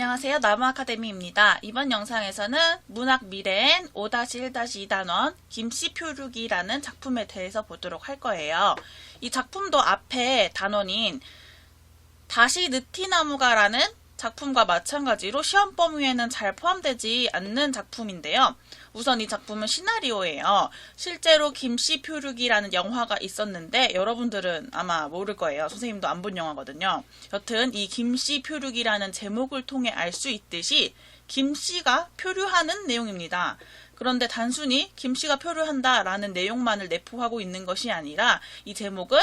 안녕하세요. 나무아카데미입니다. 이번 영상에서는 문학 미래엔 5-1-2단원 김씨표류기라는 작품에 대해서 보도록 할 거예요. 이 작품도 앞에 단원인 다시 느티나무가라는 작품과 마찬가지로 시험 범위에는 잘 포함되지 않는 작품인데요. 우선 이 작품은 시나리오예요. 실제로 김씨표류기라는 영화가 있었는데 여러분들은 아마 모를 거예요. 선생님도 안 본 영화거든요. 여튼 이 김씨표류기라는 제목을 통해 알 수 있듯이 김씨가 표류하는 내용입니다. 그런데 단순히 김씨가 표류한다라는 내용만을 내포하고 있는 것이 아니라 이 제목은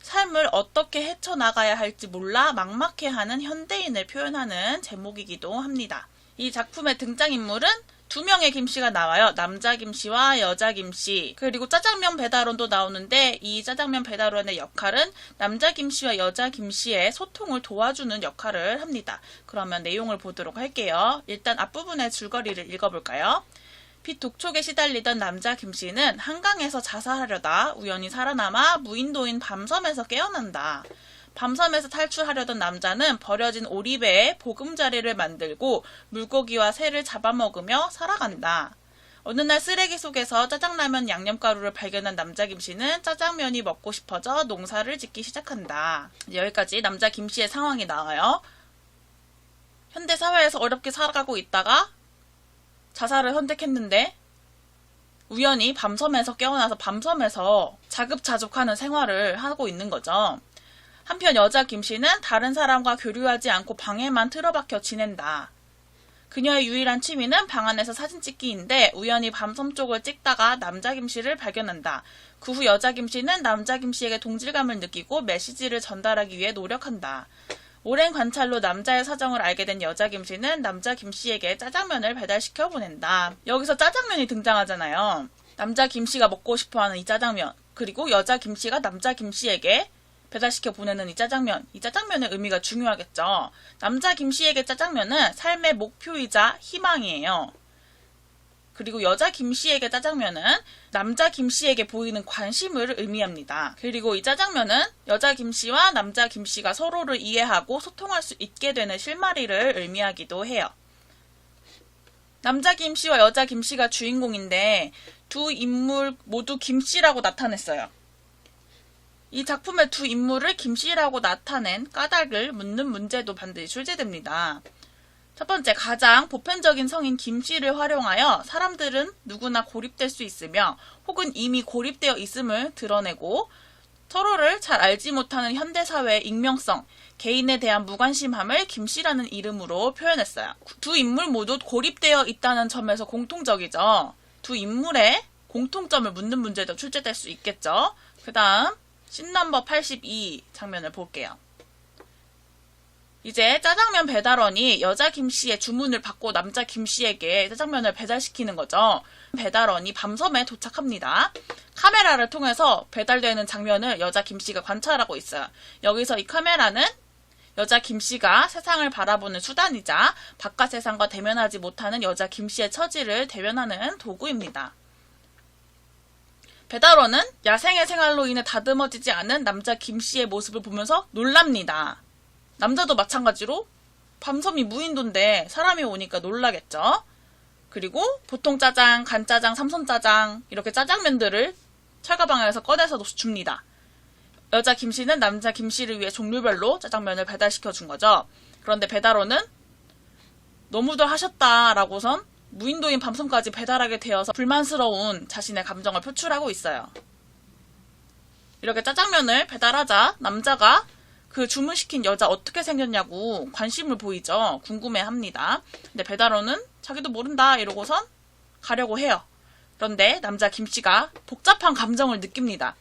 삶을 어떻게 헤쳐나가야 할지 몰라 막막해하는 현대인을 표현하는 제목이기도 합니다. 이 작품의 등장인물은 두 명의 김씨가 나와요. 남자 김씨와 여자 김씨. 그리고 짜장면 배달원도 나오는데 이 짜장면 배달원의 역할은 남자 김씨와 여자 김씨의 소통을 도와주는 역할을 합니다. 그러면 내용을 보도록 할게요. 일단 앞부분의 줄거리를 읽어볼까요? 빛 독촉에 시달리던 남자 김씨는 한강에서 자살하려다 우연히 살아남아 무인도인 밤섬에서 깨어난다. 밤섬에서 탈출하려던 남자는 버려진 오리배에 보금자리를 만들고 물고기와 새를 잡아먹으며 살아간다. 어느 날 쓰레기 속에서 짜장라면 양념가루를 발견한 남자 김씨는 짜장면이 먹고 싶어져 농사를 짓기 시작한다. 여기까지 남자 김씨의 상황이 나와요. 현대사회에서 어렵게 살아가고 있다가 자살을 선택했는데 우연히 밤섬에서 깨어나서 밤섬에서 자급자족하는 생활을 하고 있는 거죠. 한편 여자 김씨는 다른 사람과 교류하지 않고 방에만 틀어박혀 지낸다. 그녀의 유일한 취미는 방 안에서 사진 찍기인데 우연히 밤섬 쪽을 찍다가 남자 김씨를 발견한다. 그 후 여자 김씨는 남자 김씨에게 동질감을 느끼고 메시지를 전달하기 위해 노력한다. 오랜 관찰로 남자의 사정을 알게 된 여자 김씨는 남자 김씨에게 짜장면을 배달시켜 보낸다. 여기서 짜장면이 등장하잖아요. 남자 김씨가 먹고 싶어하는 이 짜장면, 그리고 여자 김씨가 남자 김씨에게 배달시켜 보내는 이 짜장면. 이 짜장면의 의미가 중요하겠죠. 남자 김씨에게 짜장면은 삶의 목표이자 희망이에요. 그리고 여자 김씨에게 짜장면은 남자 김씨에게 보이는 관심을 의미합니다. 그리고 이 짜장면은 여자 김씨와 남자 김씨가 서로를 이해하고 소통할 수 있게 되는 실마리를 의미하기도 해요. 남자 김씨와 여자 김씨가 주인공인데 두 인물 모두 김씨라고 나타냈어요. 이 작품의 두 인물을 김씨라고 나타낸 까닭을 묻는 문제도 반드시 출제됩니다. 첫 번째, 가장 보편적인 성인 김씨를 활용하여 사람들은 누구나 고립될 수 있으며 혹은 이미 고립되어 있음을 드러내고 서로를 잘 알지 못하는 현대사회의 익명성, 개인에 대한 무관심함을 김씨라는 이름으로 표현했어요. 두 인물 모두 고립되어 있다는 점에서 공통적이죠. 두 인물의 공통점을 묻는 문제도 출제될 수 있겠죠. 그 다음 씬넘버 82 장면을 볼게요. 이제 짜장면 배달원이 여자 김씨의 주문을 받고 남자 김씨에게 짜장면을 배달시키는 거죠. 배달원이 밤섬에 도착합니다. 카메라를 통해서 배달되는 장면을 여자 김씨가 관찰하고 있어요. 여기서 이 카메라는 여자 김씨가 세상을 바라보는 수단이자 바깥 세상과 대면하지 못하는 여자 김씨의 처지를 대변하는 도구입니다. 배달원은 야생의 생활로 인해 다듬어지지 않은 남자 김씨의 모습을 보면서 놀랍니다. 남자도 마찬가지로 밤섬이 무인도인데 사람이 오니까 놀라겠죠. 그리고 보통 짜장, 간짜장, 삼선짜장 이렇게 짜장면들을 철가방에서 꺼내서 줍니다. 여자 김씨는 남자 김씨를 위해 종류별로 짜장면을 배달시켜 준 거죠. 그런데 배달원은 너무들 하셨다라고선 무인도인 밤섬까지 배달하게 되어서 불만스러운 자신의 감정을 표출하고 있어요. 이렇게 짜장면을 배달하자 남자가 그 주문시킨 여자 어떻게 생겼냐고 관심을 보이죠. 궁금해합니다. 근데 배달원은 자기도 모른다 이러고선 가려고 해요. 그런데 남자 김씨가 복잡한 감정을 느낍니다.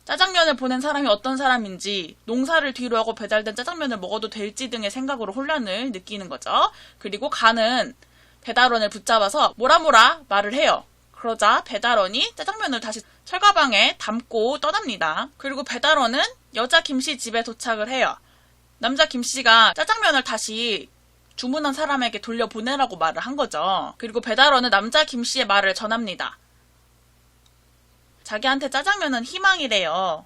짜장면을 보낸 사람이 어떤 사람인지, 농사를 뒤로하고 배달된 짜장면을 먹어도 될지 등의 생각으로 혼란을 느끼는 거죠. 그리고 가는 배달원을 붙잡아서 뭐라 말을 해요. 그러자 배달원이 짜장면을 다시 철가방에 담고 떠납니다. 그리고 배달원은 여자 김씨 집에 도착을 해요. 남자 김씨가 짜장면을 다시 주문한 사람에게 돌려보내라고 말을 한 거죠. 그리고 배달원은 남자 김씨의 말을 전합니다. 자기한테 짜장면은 희망이래요.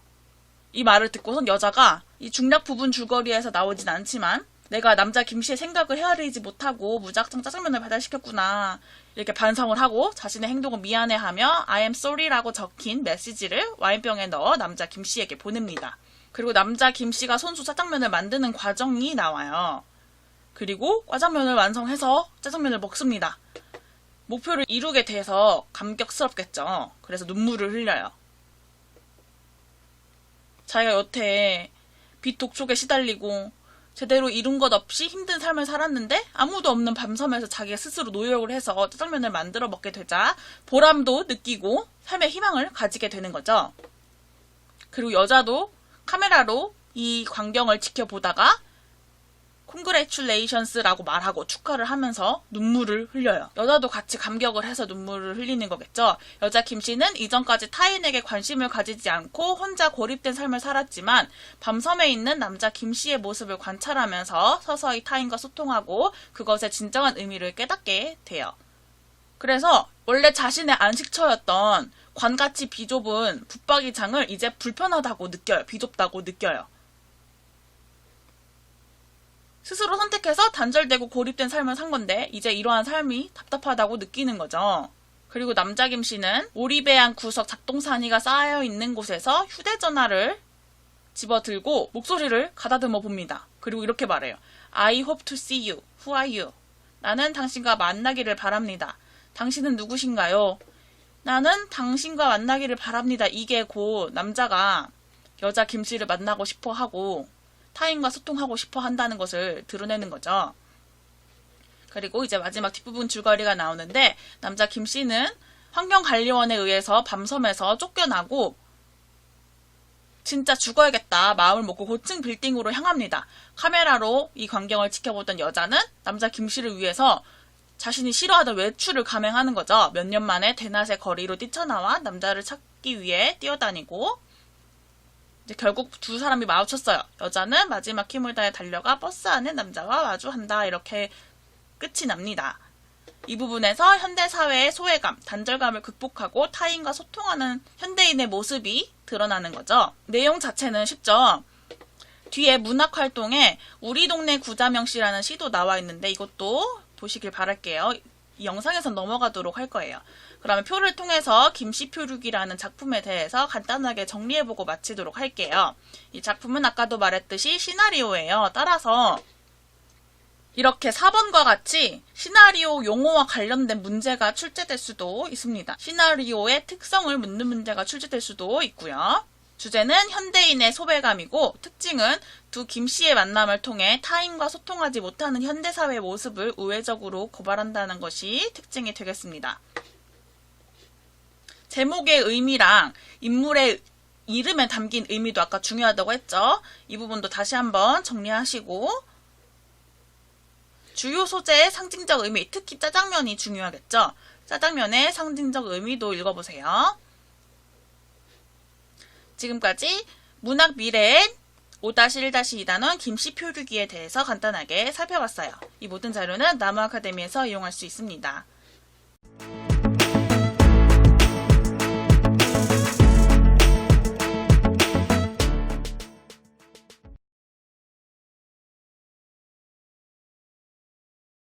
이 말을 듣고선 여자가 이 중략 부분 줄거리에서 나오진 않지만 내가 남자 김씨의 생각을 헤아리지 못하고 무작정 짜장면을 배달시켰구나. 이렇게 반성을 하고 자신의 행동을 미안해하며 I am sorry라고 적힌 메시지를 와인병에 넣어 남자 김씨에게 보냅니다. 그리고 남자 김씨가 손수 짜장면을 만드는 과정이 나와요. 그리고 짜장면을 완성해서 짜장면을 먹습니다. 목표를 이루게 돼서 감격스럽겠죠. 그래서 눈물을 흘려요. 자기가 여태 빚 독촉에 시달리고 제대로 이룬 것 없이 힘든 삶을 살았는데 아무도 없는 밤섬에서 자기가 스스로 노력을 해서 짜장면을 만들어 먹게 되자 보람도 느끼고 삶의 희망을 가지게 되는 거죠. 그리고 여자도 카메라로 이 광경을 지켜보다가 Congratulations라고 말하고 축하를 하면서 눈물을 흘려요. 여자도 같이 감격을 해서 눈물을 흘리는 거겠죠. 여자 김씨는 이전까지 타인에게 관심을 가지지 않고 혼자 고립된 삶을 살았지만 밤섬에 있는 남자 김씨의 모습을 관찰하면서 서서히 타인과 소통하고 그것의 진정한 의미를 깨닫게 돼요. 그래서 원래 자신의 안식처였던 관같이 비좁은 붙박이장을 이제 불편하다고 느껴요. 비좁다고 느껴요. 스스로 선택해서 단절되고 고립된 삶을 산 건데 이제 이러한 삶이 답답하다고 느끼는 거죠. 그리고 남자 김씨는 오리배한 구석 작동산이가 쌓여있는 곳에서 휴대전화를 집어들고 목소리를 가다듬어 봅니다. 그리고 이렇게 말해요. I hope to see you. Who are you? 나는 당신과 만나기를 바랍니다. 당신은 누구신가요? 나는 당신과 만나기를 바랍니다. 이게 곧 남자가 여자 김씨를 만나고 싶어 하고 타인과 소통하고 싶어 한다는 것을 드러내는 거죠. 그리고 이제 마지막 뒷부분 줄거리가 나오는데 남자 김씨는 환경관리원에 의해서 밤섬에서 쫓겨나고 진짜 죽어야겠다 마음을 먹고 고층 빌딩으로 향합니다. 카메라로 이 광경을 지켜보던 여자는 남자 김씨를 위해서 자신이 싫어하던 외출을 감행하는 거죠. 몇 년 만에 대낮의 거리로 뛰쳐나와 남자를 찾기 위해 뛰어다니고 이제 결국 두 사람이 마주쳤어요. 여자는 마지막 힘을 다해 달려가 버스 안에 남자와 마주한다. 이렇게 끝이 납니다. 이 부분에서 현대사회의 소외감, 단절감을 극복하고 타인과 소통하는 현대인의 모습이 드러나는 거죠. 내용 자체는 쉽죠. 뒤에 문학활동에 우리 동네 구자명씨라는 시도 나와 있는데 이것도 보시길 바랄게요. 이 영상에선 넘어가도록 할 거예요. 그러면 표를 통해서 김씨표류기라는 작품에 대해서 간단하게 정리해보고 마치도록 할게요. 이 작품은 아까도 말했듯이 시나리오예요. 따라서 이렇게 4번과 같이 시나리오 용어와 관련된 문제가 출제될 수도 있습니다. 시나리오의 특성을 묻는 문제가 출제될 수도 있고요. 주제는 현대인의 소외감이고 특징은 두 김씨의 만남을 통해 타인과 소통하지 못하는 현대사회의 모습을 우회적으로 고발한다는 것이 특징이 되겠습니다. 제목의 의미랑 인물의 이름에 담긴 의미도 아까 중요하다고 했죠. 이 부분도 다시 한번 정리하시고 주요 소재의 상징적 의미, 특히 짜장면이 중요하겠죠. 짜장면의 상징적 의미도 읽어보세요. 지금까지 문학 미래엔 5-1-2단원 김씨표류기에 대해서 간단하게 살펴봤어요. 이 모든 자료는 나무 아카데미에서 이용할 수 있습니다.